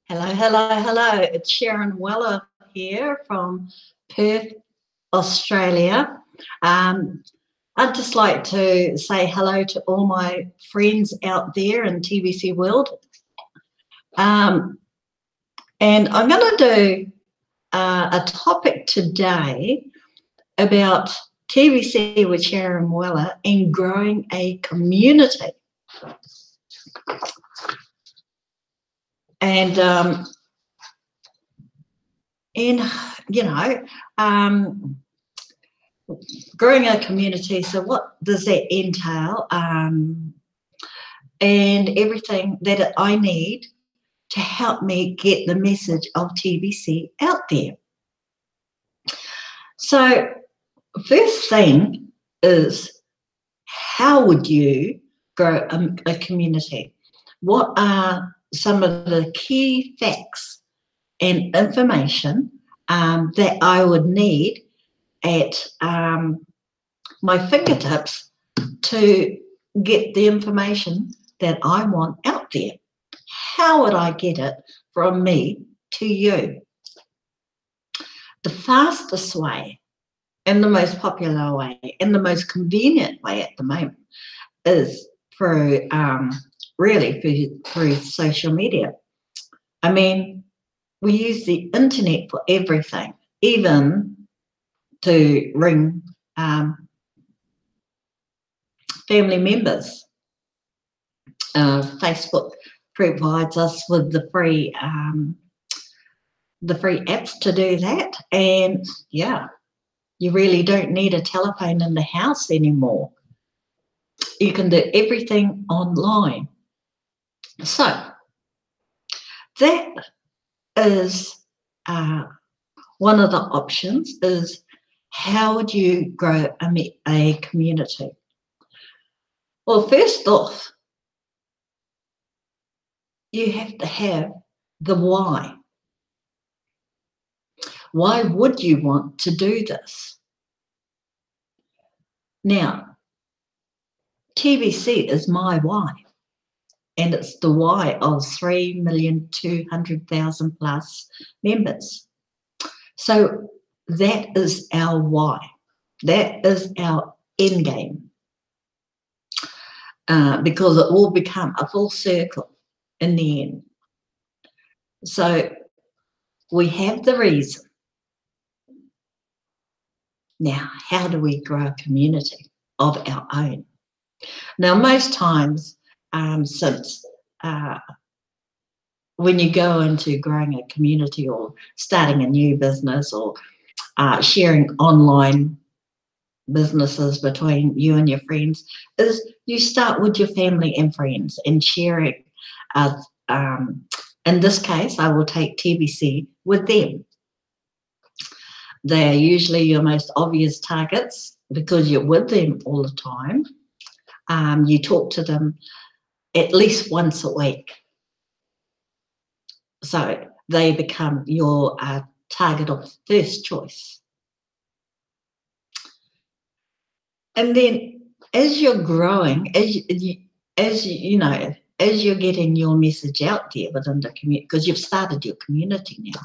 Hello, hello, hello. It's Sharon Weller here from Perth, Australia. I'd just like to say hello to all my friends out there in TBC world. And I'm going to do a topic today about TBC with Sharon Weller and growing a community. And growing a community, so what does that entail? And everything that I need to help me get the message of TBC out there. So first thing is, how would you grow a community? What are some of the key facts and information that I would need at my fingertips to get the information that I want out there? How would I get it from me to you? The fastest way and the most popular way and the most convenient way at the moment is through through social media. I mean, we use the internet for everything, even to ring family members. Facebook provides us with the free apps to do that, and yeah, you really don't need a telephone in the house anymore. You can do everything online. So that is one of the options. Is how would you grow a community? Well, first off, you have to have the why. Why would you want to do this? Now, TBC is my why, and it's the why of 3,200,000 plus members. So that is our why. That is our end game, because it will become a full circle in the end. So we have the reason. Now, how do we grow a community of our own? Now, most times, since when you go into growing a community or starting a new business or sharing online businesses between you and your friends, is you start with your family and friends and sharing. In this case, I will take TBC with them. They are usually your most obvious targets because you're with them all the time. You talk to them at least once a week. So they become your target of first choice. And then as you're growing, as you're getting your message out there within the community, because you've started your community now,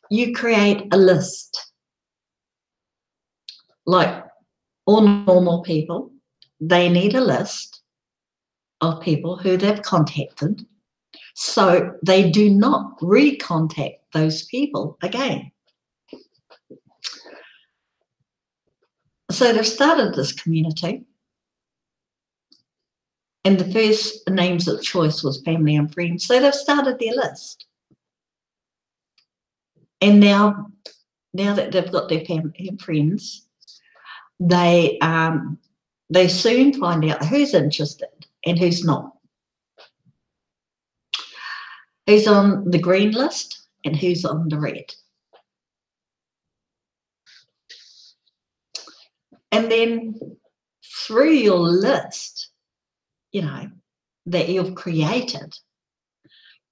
you create a list. Like all normal people, they need a list of people who they've contacted, so they do not recontact those people again. So they've started this community, and the first names of choice was family and friends. So they've started their list. And now that they've got their family and friends, they soon find out who's interested and who's not. Who's on the green list and who's on the red. And then through your list, that you've created,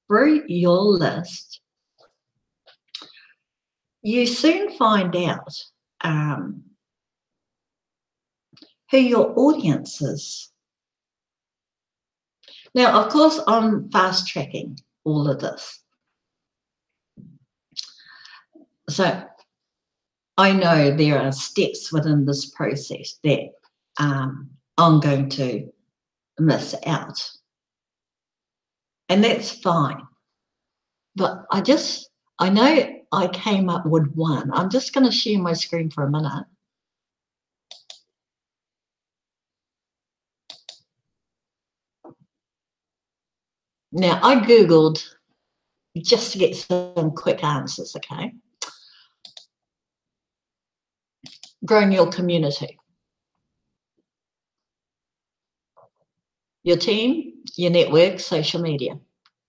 through your list, you soon find out who your audience is. Now, of course, I'm fast tracking all of this So I know there are steps within this process that I'm going to miss out. And that's fine. But I know I came up with one. I'm just going to share my screen for a minute. Now, I Googled just to get some quick answers, okay? Growing your community. Your team, your network, social media,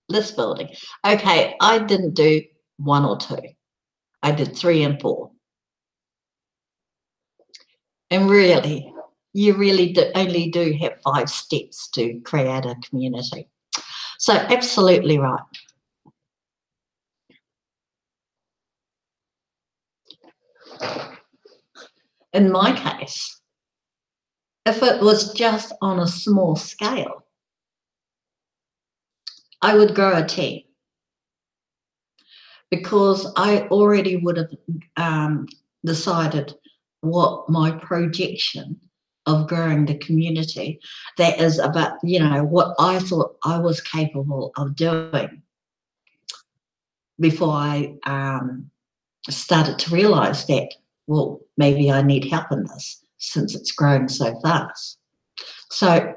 list building. Okay, I didn't do 1 or 2. I did 3 and 4. And really, you really only do have 5 steps to create a community. So absolutely right. In my case, if it was just on a small scale, I would grow a team because I already would have decided what my projection of growing the community, that is about, what I thought I was capable of doing before I started to realize that, well, maybe I need help in this since it's growing so fast. So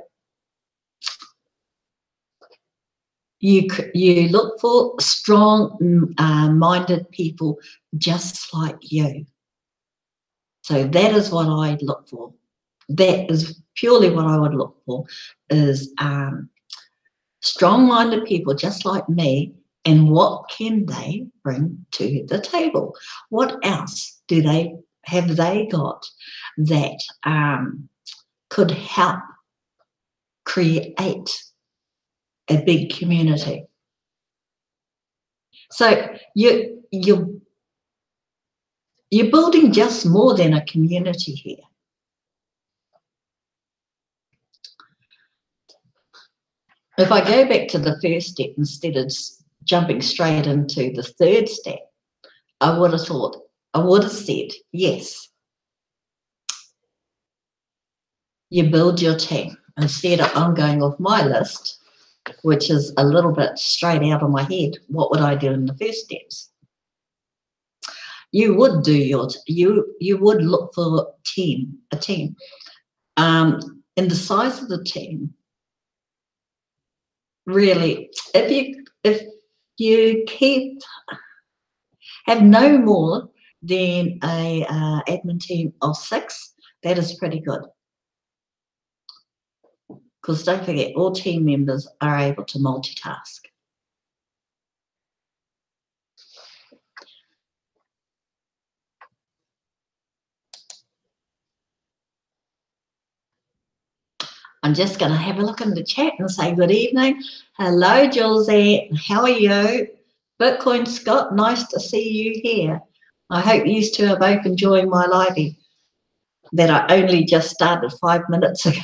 you look for strong minded people just like you. So that is what I look for. That is purely what I would look for, is strong-minded people just like me, and what can they bring to the table? What else have they got that could help create a big community? So you're building just more than a community here. If I go back to the first step instead of jumping straight into the third step, I would have said, yes, you build your team. Instead of I'm going off my list, which is a little bit straight out of my head, what would I do in the first steps? You would do you would look for a team. And the size of the team, really, if you have no more than a admin team of 6, that is pretty good. Because don't forget, all team members are able to multitask. I'm just going to have a look in the chat and say good evening. Hello, Julesette. How are you? Bitcoin Scott, nice to see you here. I hope you two are both enjoying my livey that I only just started 5 minutes ago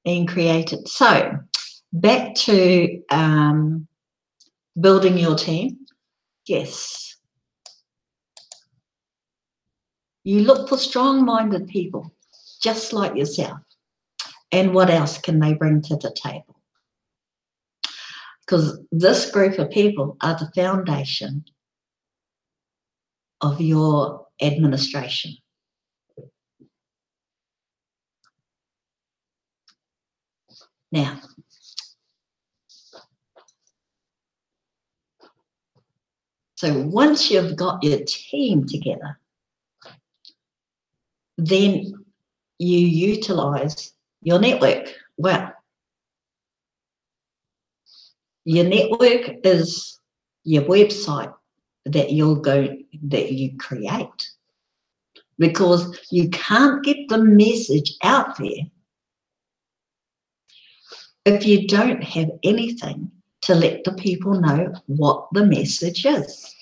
and created. So back to building your team. Yes. You look for strong-minded people just like yourself. And what else can they bring to the table? Because this group of people are the foundation of your administration. Now, so once you've got your team together, then you utilize your network. Well, your network is your website that you create, because you can't get the message out there if you don't have anything to let the people know what the message is.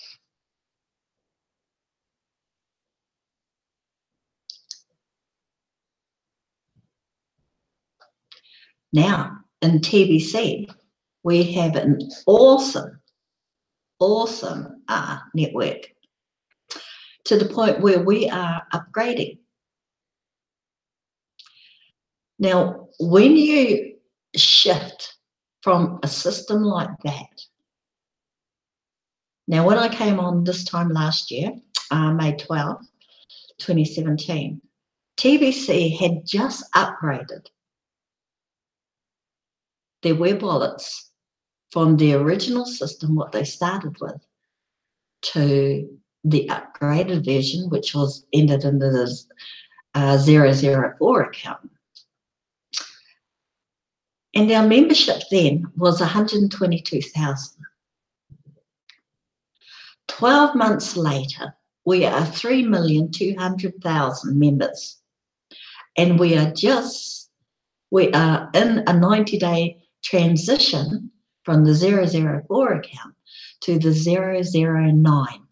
Now, in TBC, we have an awesome network. to the point where we are upgrading. Now, when you shift from a system like that, now when I came on this time last year, May 12, 2017, TBC had just upgraded their web wallets from the original system, what they started with, to the upgraded version, which was ended in the 004 account. And our membership then was 122,000. 12 months later, we are 3,200,000 members. And we are in a 90-day transition from the 004 account to the 009.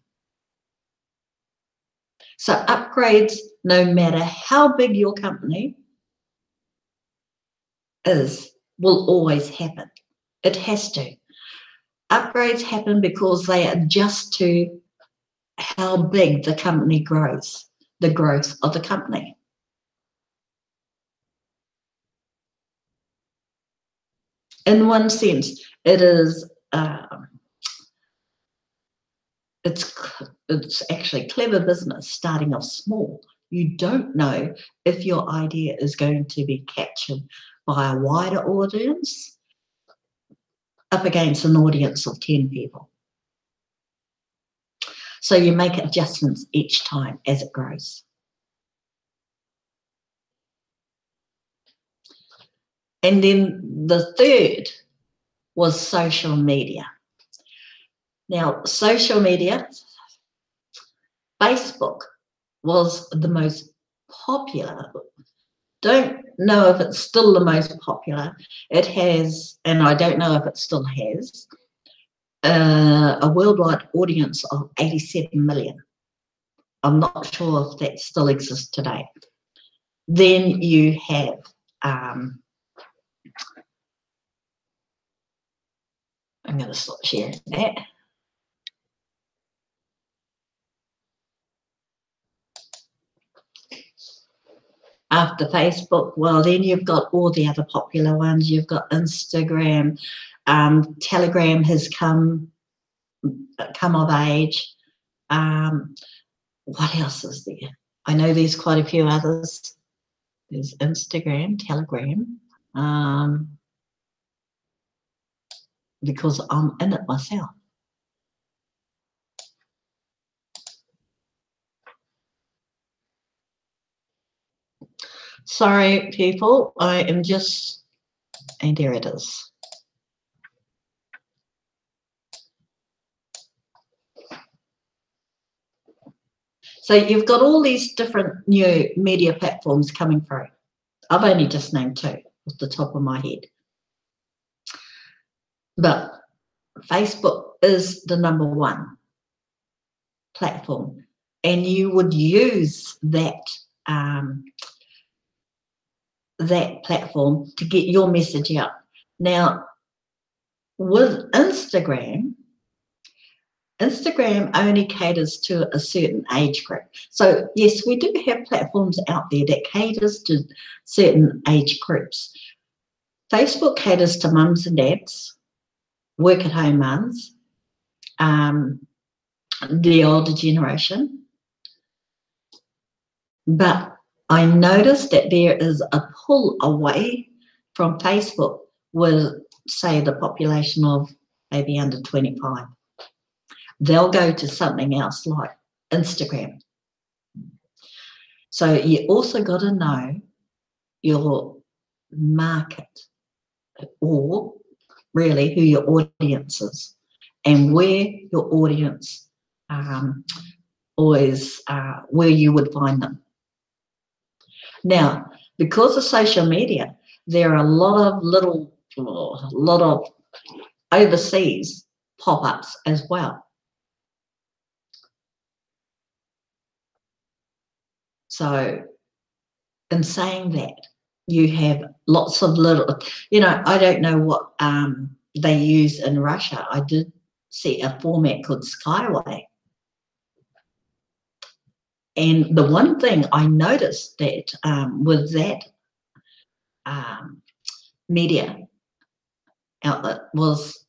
So upgrades, no matter how big your company is, will always happen. It has to. Upgrades happen because they adjust to how big the company grows, the growth of the company. In one sense, it is it's actually clever business starting off small. You don't know if your idea is going to be captured by a wider audience up against an audience of 10 people. So you make adjustments each time as it grows. And then the third was social media. Now, social media, Facebook was the most popular. Don't know if it's still the most popular. It has, and I don't know if it still has, a worldwide audience of 87 million. I'm not sure if that still exists today. Then you have I'm going to stop sharing that. After Facebook, well, then you've got all the other popular ones. You've got Instagram, Telegram has come of age. What else is there? I know there's quite a few others. There's Instagram, Telegram, because I'm in it myself. Sorry, people, I am just, and there it is. So you've got all these different new media platforms coming through. I've only just named 2 off the top of my head. But Facebook is the #1 platform, and you would use that that platform to get your message out. Now, with Instagram only caters to a certain age group. So yes, we do have platforms out there that caters to certain age groups. Facebook caters to mums and dads, work at home mums, the older generation. But I noticed that there is a pull away from Facebook with, say, the population of maybe under 25. They'll go to something else like Instagram. So you also got to know your market, or really who your audience is, and where your audience where you would find them. Now, because of social media, there are a lot of overseas pop-ups as well. So in saying that, you have lots of little, I don't know what they use in Russia. I did see a format called Skyway. And the one thing I noticed that with that media outlet was,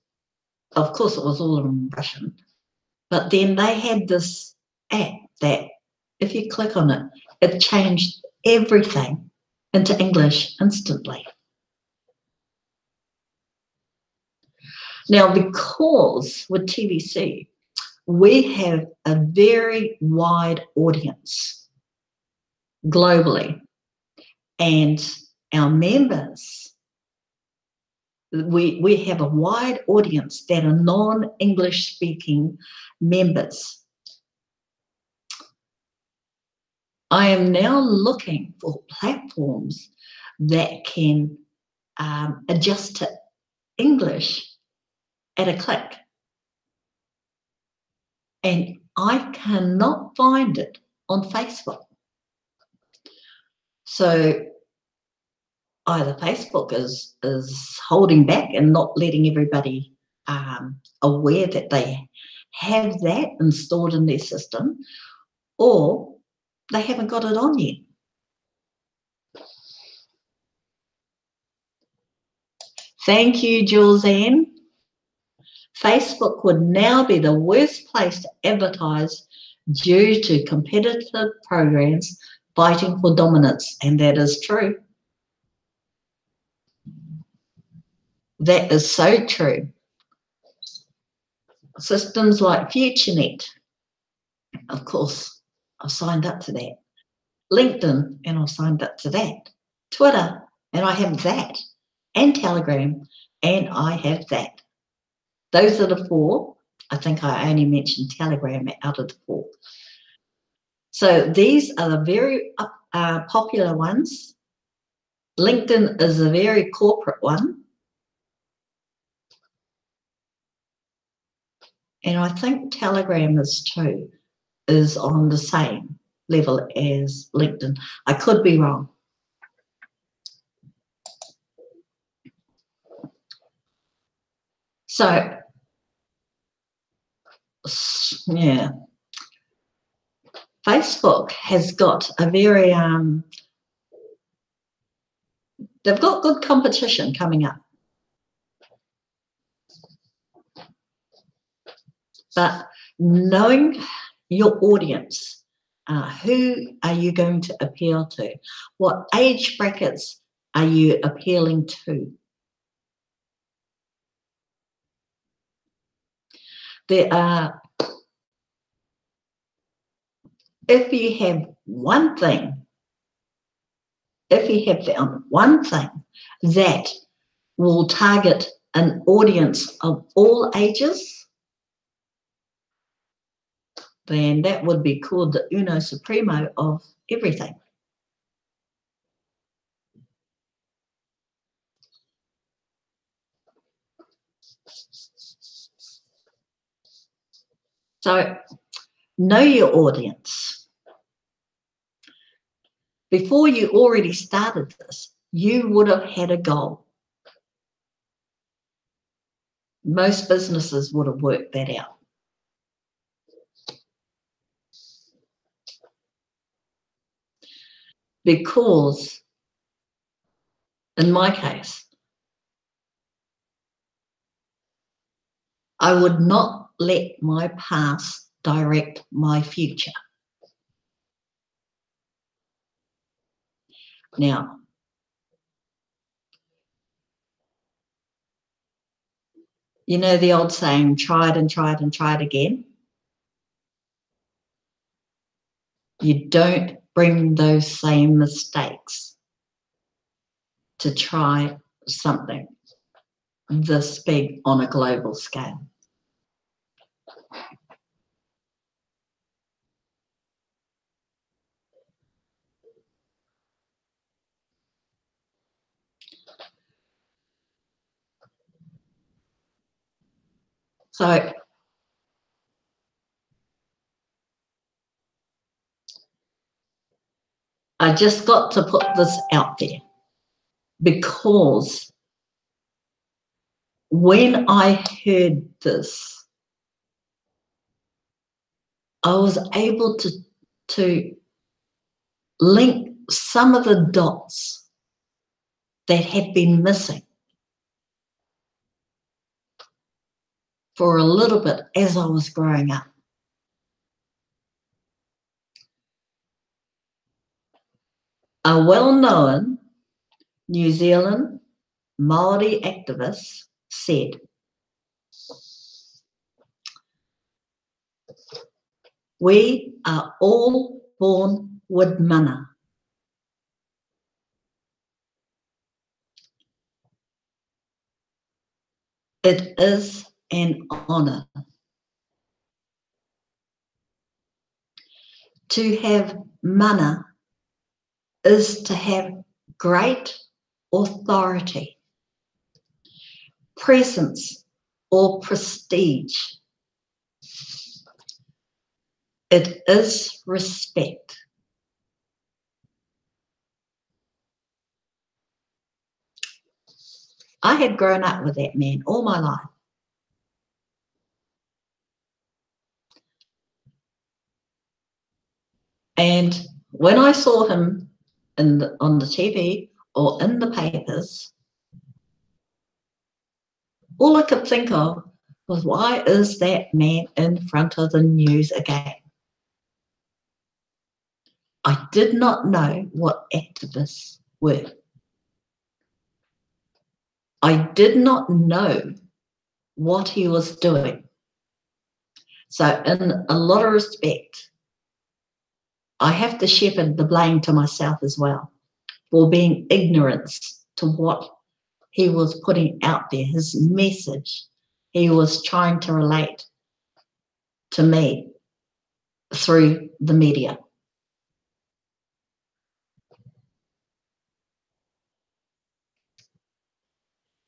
of course, it was all in Russian, but then they had this app that if you click on it, it changed everything into English instantly. Now, because with TBC, we have a very wide audience globally, and our members, we have a wide audience that are non-English speaking members. I am now looking for platforms that can adjust to English at a click. And I cannot find it on Facebook. So either Facebook is holding back and not letting everybody aware that they have that installed in their system, or they haven't got it on yet. Thank you, Jules Ann. Facebook would now be the worst place to advertise due to competitive programs fighting for dominance, and that is true. That is so true. Systems like FutureNet, of course, I've signed up to that. LinkedIn, and I've signed up to that. Twitter, and I have that. And Telegram, and I have that. Those are the four. I think I only mentioned Telegram out of the four. So these are the very popular ones. LinkedIn is a very corporate one. And I think Telegram is on the same level as LinkedIn. I could be wrong. So, yeah. Facebook has got a very, they've got good competition coming up. But knowing your audience, who are you going to appeal to? What age brackets are you appealing to? There are, if you have one thing, if you have found one thing that will target an audience of all ages, then that would be called the uno supremo of everything. So know your audience. Before you already started this, you would have had a goal. Most businesses would have worked that out. Because, in my case, I would not let my past direct my future. Now, you know the old saying, try it and try it and try it again? You don't bring those same mistakes to try something this big on a global scale. So I just got to put this out there because when I heard this, I was able to link some of the dots that had been missing for a little bit as I was growing up. A well-known New Zealand Māori activist said, "We are all born with mana. It is an honour to have mana is to have great authority, presence, or prestige. It is respect." I had grown up with that man all my life. And when I saw him on the TV or in the papers, all I could think of was, why is that man in front of the news again? I did not know what activists were. I did not know what he was doing. So in a lot of respect, I have to shepherd the blame to myself as well for being ignorant to what he was putting out there, his message he was trying to relate to me through the media.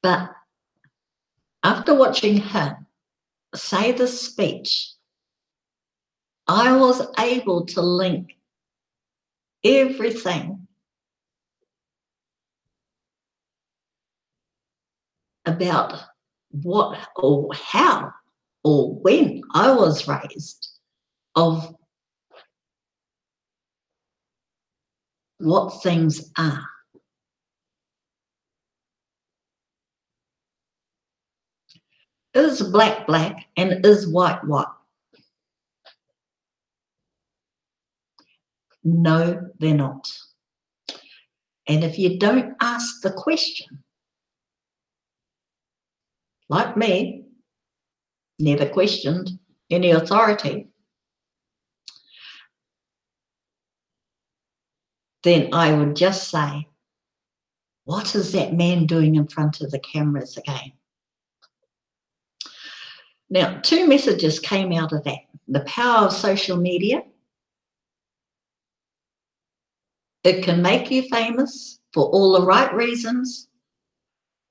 But after watching him say this speech, I was able to link everything about what or how or when I was raised, of what things are. Is black black and is white white? No, they're not. And if you don't ask the question, like me, never questioned any authority, then I would just say, what is that man doing in front of the cameras again? Now, two messages came out of that. The power of social media. It can make you famous for all the right reasons,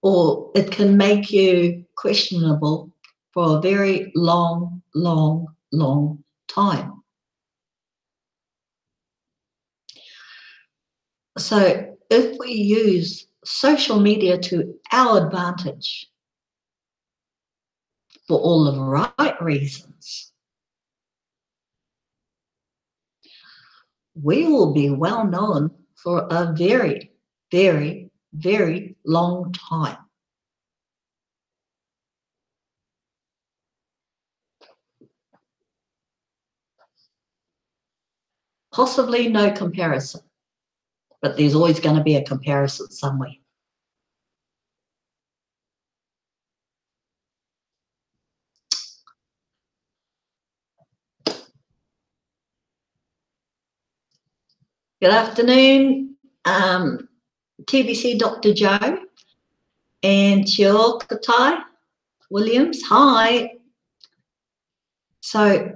or it can make you questionable for a very long, long, long time. So if we use social media to our advantage for all the right reasons, we will be well known for a very, very, very long time. Possibly no comparison, but there's always going to be a comparison somewhere. Good afternoon, TBC Dr. Joe and Chiokatai Williams. Hi. So,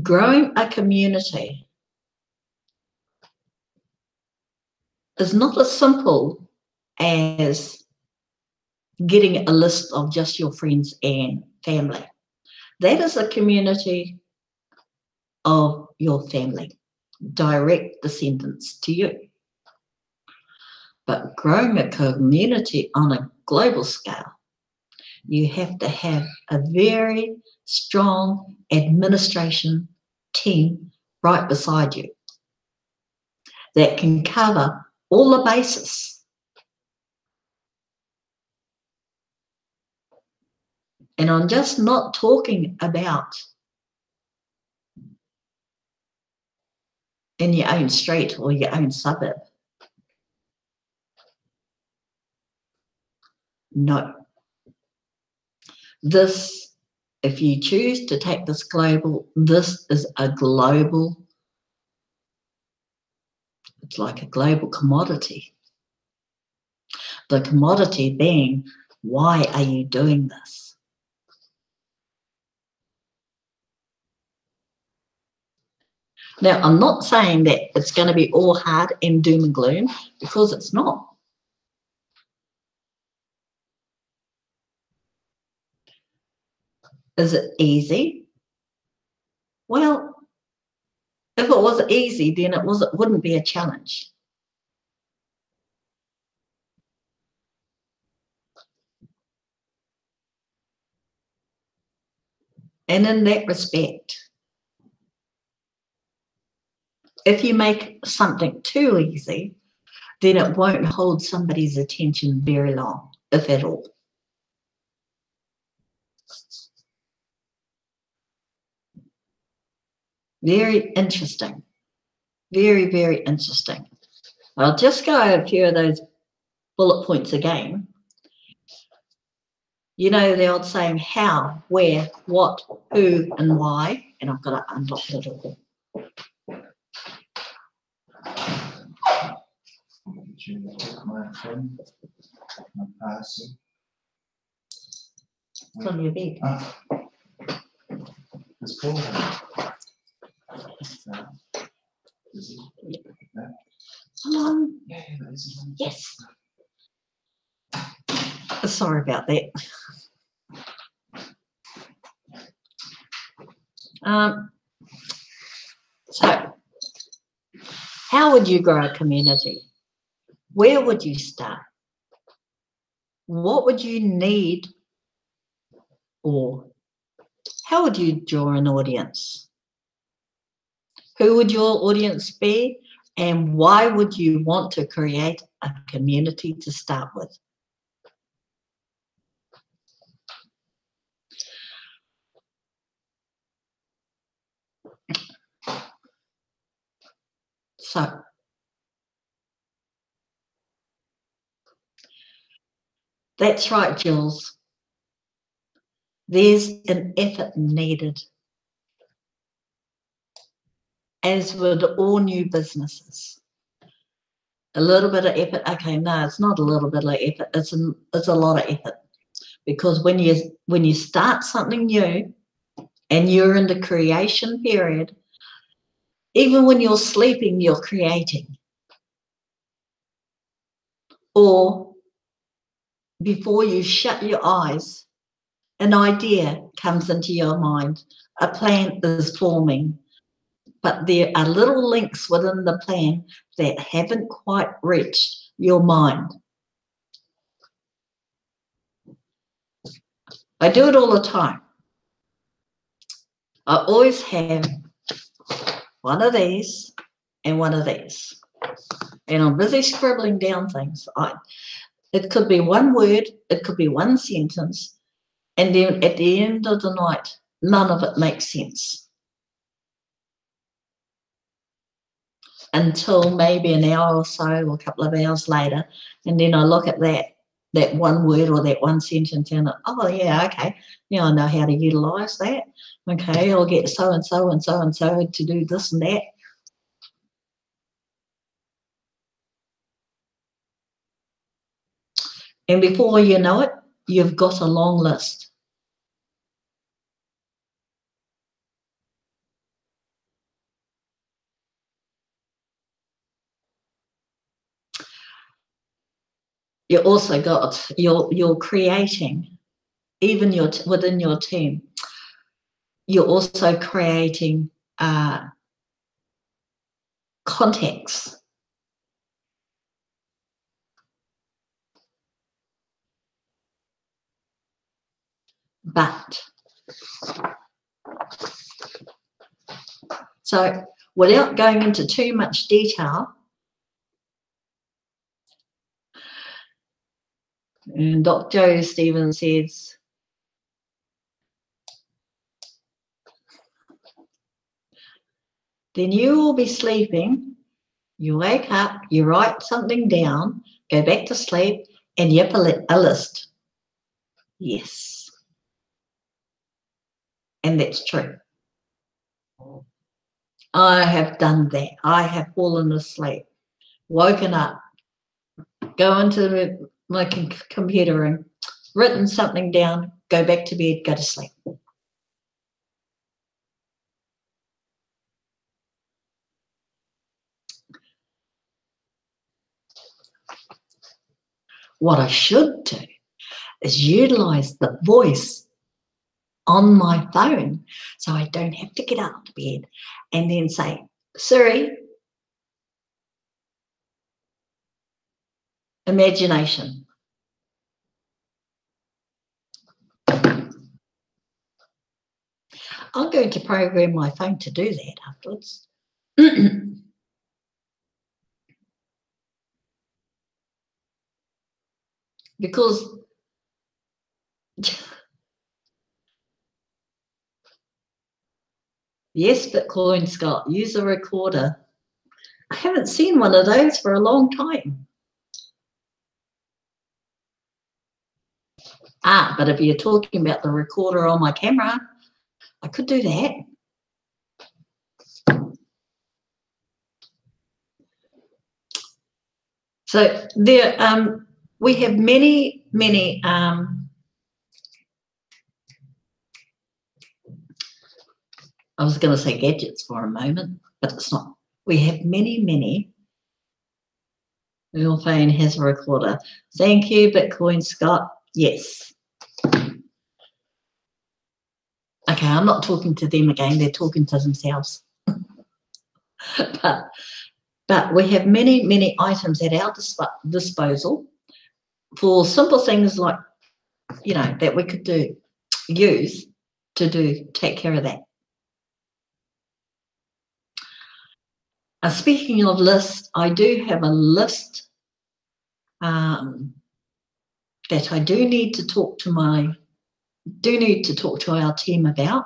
growing a community is not as simple as getting a list of just your friends and family. That is a community of your family, direct descendants to you. But growing a community on a global scale, you have to have a very strong administration team right beside you. that can cover all the bases. And I'm just not talking about in your own street or your own suburb. No. This, if you choose to take this global, this is a global, it's like a global commodity. The commodity being, why are you doing this? Now, I'm not saying that it's going to be all hard and doom and gloom, because it's not. Is it easy? Well, if it was easy, then it wouldn't be a challenge. And in that respect, if you make something too easy, then it won't hold somebody's attention very long, if at all. Very interesting. Very, very interesting. I'll just go over a few of those bullet points again. You know the old saying, how, where, what, who, and why. And I've got to unlock it all. It's on your bed. It's cool. Yes. Sorry about that. So, how would you grow a community? Where would you start? What would you need? Or how would you draw an audience? Who would your audience be? And why would you want to create a community to start with? So, that's right, Jules. There's an effort needed. As with all new businesses. A little bit of effort. Okay, no, it's not a little bit of effort. It's a lot of effort. Because when you start something new and you're in the creation period, even when you're sleeping, you're creating. Or before you shut your eyes, an idea comes into your mind. A plan is forming. But there are little links within the plan that haven't quite reached your mind. I do it all the time. I always have one of these and one of these. And I'm busy scribbling down things. It could be one word, it could be one sentence, and then at the end of the night, none of it makes sense. Until maybe an hour or so, or a couple of hours later, and then I look at that one word or that one sentence and oh yeah, okay, I know how to utilize that. Okay, I'll get so and so and so and so to do this and that. And before you know it, you've got a long list. You also got, you're creating, even within your team, you're also creating contacts. But, so without going into too much detail, And Dr. Joe Stevens says, then you will be sleeping, you wake up, you write something down, go back to sleep, and yip a list. Yes. And that's true. I have done that. I have fallen asleep, woken up, go into my computer room, written something down, go back to bed, go to sleep. What I should do is utilize the voice on my phone so I don't have to get out of bed and then say, Siri, imagination. I'm going to program my phone to do that afterwards. Because yes, Bitcoin Scott, use a recorder. I haven't seen one of those for a long time. But if you're talking about the recorder on my camera, I could do that. So there, we have many, I was going to say gadgets for a moment, but it's not. We have many. Your phone has a recorder. Thank you, Bitcoin Scott. Yes. Okay, I'm not talking to them again. They're talking to themselves. but we have many items at our disposal for simple things like, that we could use to take care of that. Speaking of lists, I do have a list that I do need to talk to our team about.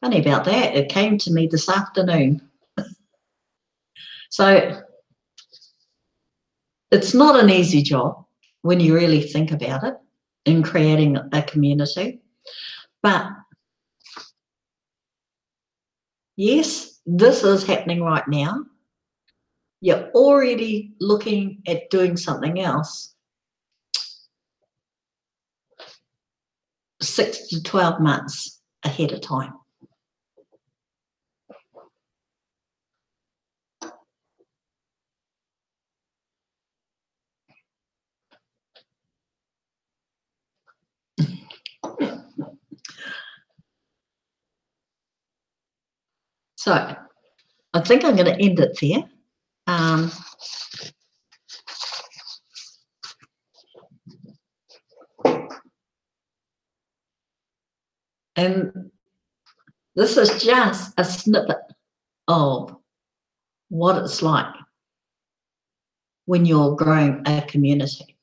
Funny about that, it came to me this afternoon. So it's not an easy job when you really think about it in creating a community. But yes, this is happening right now. You're already looking at doing something else 6 to 12 months ahead of time. So I think I'm going to end it there. And this is just a snippet of what it's like when you're growing a community.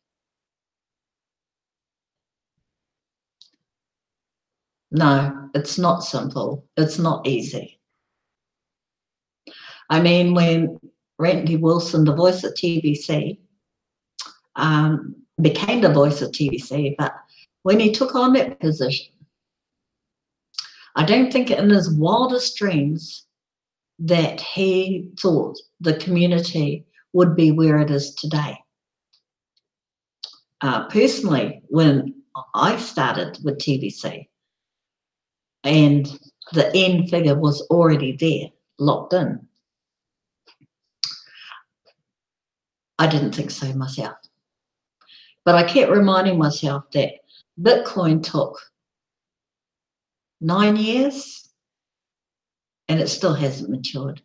No, it's not simple. It's not easy. I mean, when Randy Wilson, the voice of TBC, became the voice of TBC, but when he took on that position, I don't think in his wildest dreams that he thought the community would be where it is today. Personally, when I started with TBC and the end figure was already there, locked in, I didn't think so myself. But I kept reminding myself that Bitcoin took 9 years and it still hasn't matured.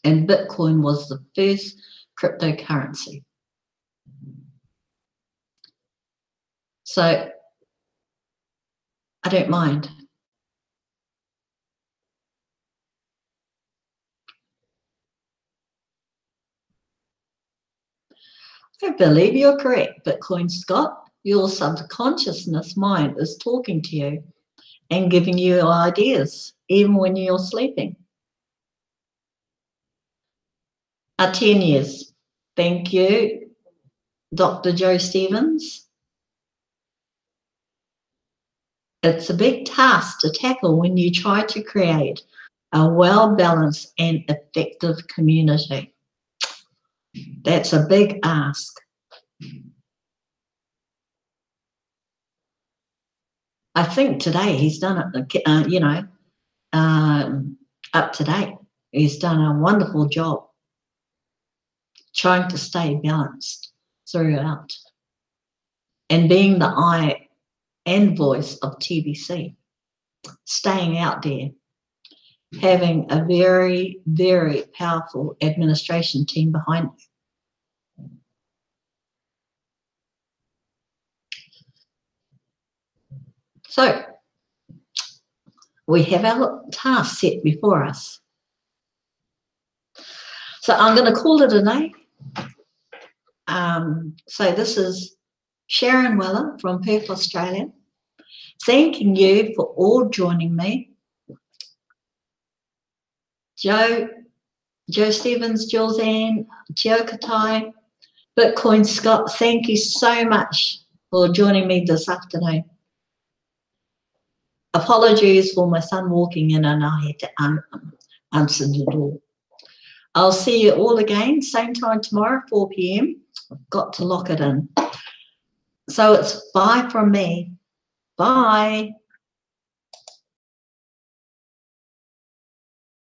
And Bitcoin was the first cryptocurrency. So I don't mind. I believe you're correct, Bitcoin Scott. Your subconsciousness mind is talking to you and giving you ideas, even when you're sleeping. 10 years. Thank you, Dr. Joe Stevens. It's a big task to tackle when you try to create a well-balanced and effective community. That's a big ask. I think today he's done it, up to date. He's done a wonderful job trying to stay balanced throughout and being the eye and voice of TBC, staying out there, having a very, very powerful administration team behind you. So we have our task set before us. So I'm going to call it a day. So this is Sharon Weller from Perth, Australia, thanking you for all joining me. Joe Stevens, Jules Ann, Teokatai, Bitcoin Scott, thank you so much for joining me this afternoon. Apologies for my son walking in and I had to answer the door. I'll see you all again, same time tomorrow, 4 p.m. I've got to lock it in. So it's bye from me. Bye.